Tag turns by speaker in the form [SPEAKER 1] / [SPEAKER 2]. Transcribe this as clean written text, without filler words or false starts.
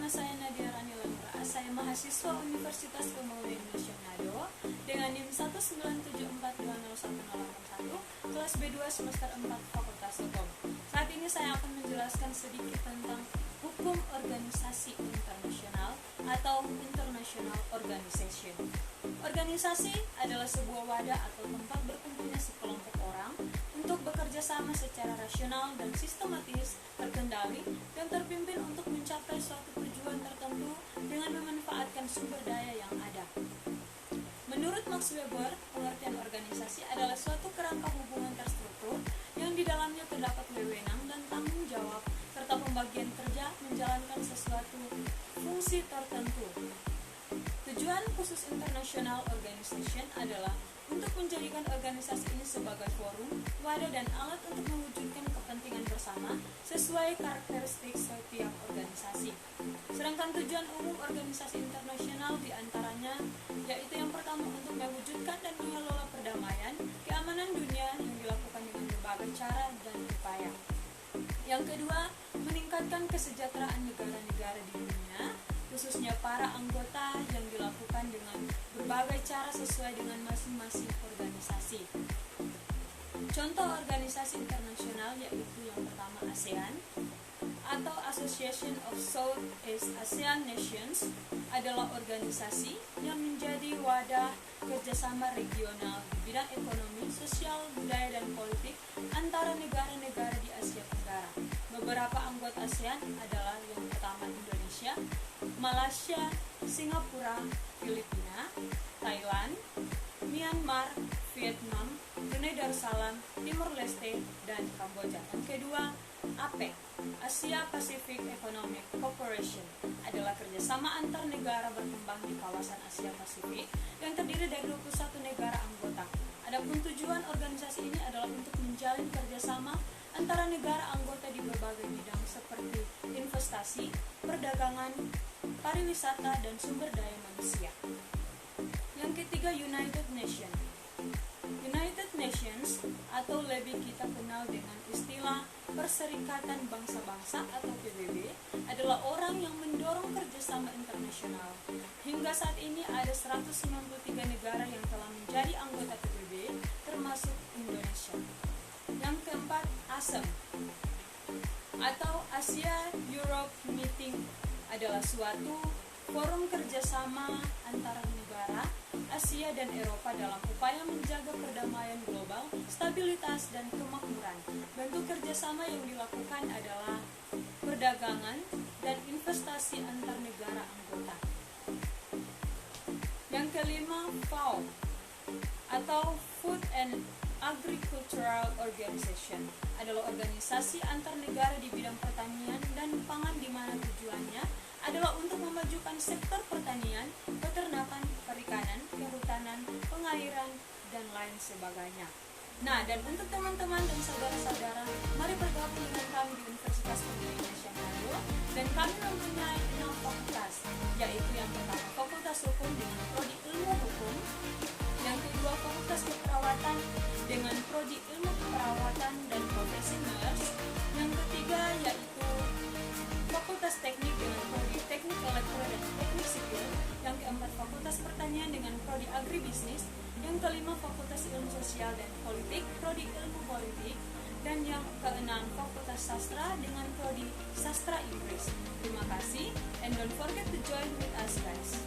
[SPEAKER 1] saya Nadia Rani Lemra. Saya mahasiswa Universitas Pemuda Indonesia Manado dengan NIM 197420181 kelas B2 semester 4 Fakultas Hukum. Saat ini saya akan menjelaskan sedikit tentang hukum organisasi internasional atau international organization. Organisasi adalah sebuah wadah atau tempat berkumpulnya sekelompok orang untuk bekerja sama secara rasional dan sistematis, terkendali, dan terpimpin untuk mencapai suatu tujuan tertentu dengan memanfaatkan sumber daya yang ada. Menurut Max Weber, pengertian organisasi adalah suatu kerangka hubungan terstruktur yang di dalamnya terdapat wewenang dan tanggung jawab, serta pembagian kerja menjalankan sesuatu fungsi tertentu. Tujuan khusus international organization adalah untuk menjadikan organisasi ini sebagai forum, wadah dan alat untuk mewujudkan kepentingan bersama sesuai karakteristik setiap organisasi. Sedangkan tujuan umum organisasi internasional diantaranya yaitu yang pertama untuk mewujudkan dan mengelola perdamaian, keamanan dunia yang dilakukan dengan berbagai cara dan upaya. Yang kedua, meningkatkan kesejahteraan negara-negara di dunia, khususnya para anggota yang dilakukan dengan berbagai cara sesuai dengan masing-masing organisasi. Contoh organisasi internasional yaitu yang pertama ASEAN atau Association of Southeast Asian Nations adalah organisasi yang menjadi wadah kerjasama regional di bidang ekonomi, sosial, budaya, dan politik antara negara-negara di Asia Tenggara. Beberapa anggota ASEAN adalah yang pertama Indonesia, Malaysia, Singapura, Filipina, Thailand, Myanmar, Vietnam, Brunei Darussalam, Timor Leste, dan Kamboja. Yang kedua, APEC, Asia Pacific Economic Cooperation, adalah kerjasama antar negara berkembang di kawasan Asia Pasifik yang terdiri dari 21 negara anggota. Adapun tujuan organisasi ini adalah untuk menjalin kerjasama antara negara anggota di berbagai bidang seperti investasi, perdagangan, pariwisata, dan sumber daya manusia. Yang ketiga, United Nations. United Nations atau lebih kita kenal dengan istilah Perserikatan Bangsa-Bangsa atau PBB adalah orang yang mendorong kerjasama internasional. Hingga saat ini ada 193 negara yang telah menjadi anggota PBB, termasuk Indonesia. Yang keempat, ASEM atau Asia Europe Meeting adalah suatu forum kerjasama antara negara Asia dan Eropa dalam upaya menjaga perdamaian global, stabilitas, dan kemakmuran. Bentuk kerjasama yang dilakukan adalah perdagangan dan investasi antar negara anggota. Yang kelima, FAO atau Food and Agricultural Organization adalah organisasi antar negara di bidang pertanian dan pangan di mana tujuannya adalah untuk memajukan sektor pertanian, peternakan, perikanan, kehutanan, pengairan, dan lain sebagainya. Nah, dan untuk teman-teman dan saudara-saudara, mari bergabung dengan kami di Universitas Pemuda Indonesia Manado, dan kami mempunyai 6 fakultas, yaitu yang pertama Fakultas Hukum dengan Prodi Ilmu Hukum, yang kedua Fakultas Keperawatan dengan Prodi Ilmu Keperawatan dan Profesi Nurse, yang ketiga yaitu Fakultas Teknik dengan Prodi Teknik Elektro dan Teknik Sipil, yang keempat Fakultas Pertanian dengan Prodi Agribisnis, yang kelima Fakultas Ilmu Sosial dan Politik, Prodi Ilmu Politik, dan yang keenam Fakultas Sastra dengan Prodi Sastra Inggris. Terima kasih, and don't forget to join with us guys.